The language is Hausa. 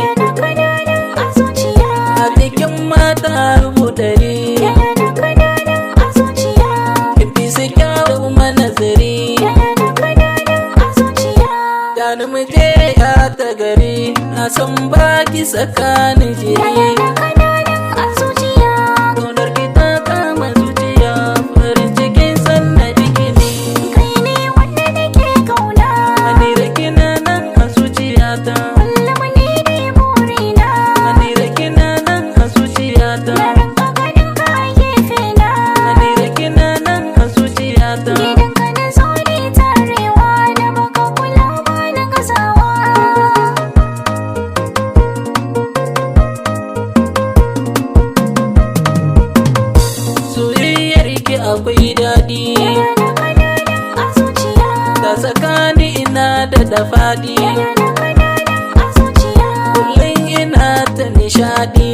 yana kananan a zuciya. A cikin mata rubutare Yana kananan a zuciya. kifi su kyawun manazari Yana kananan a zuciya. Dani muje ya ta gari na san baki tsakanin jiri Yana kananan a zuciya. Kaunar ki ta kama zuciya farin cikin sanna jikini Kai ne wanda nake kauna. Manira kina nan a zuciyata Kullum ni ne burina. Manira kina nan a zuciyata Na rinka ganin ka a gefena. Manira kina nan a zuciyata Gidanka na zo ne tarewa, da baka kula ba na gazawa. Soyayyar ki akwai daɗi Yana kananan a zuciya. Ta tsakani ina da faɗi Yana kananan a zuciya. Kullum ina ta nishaɗi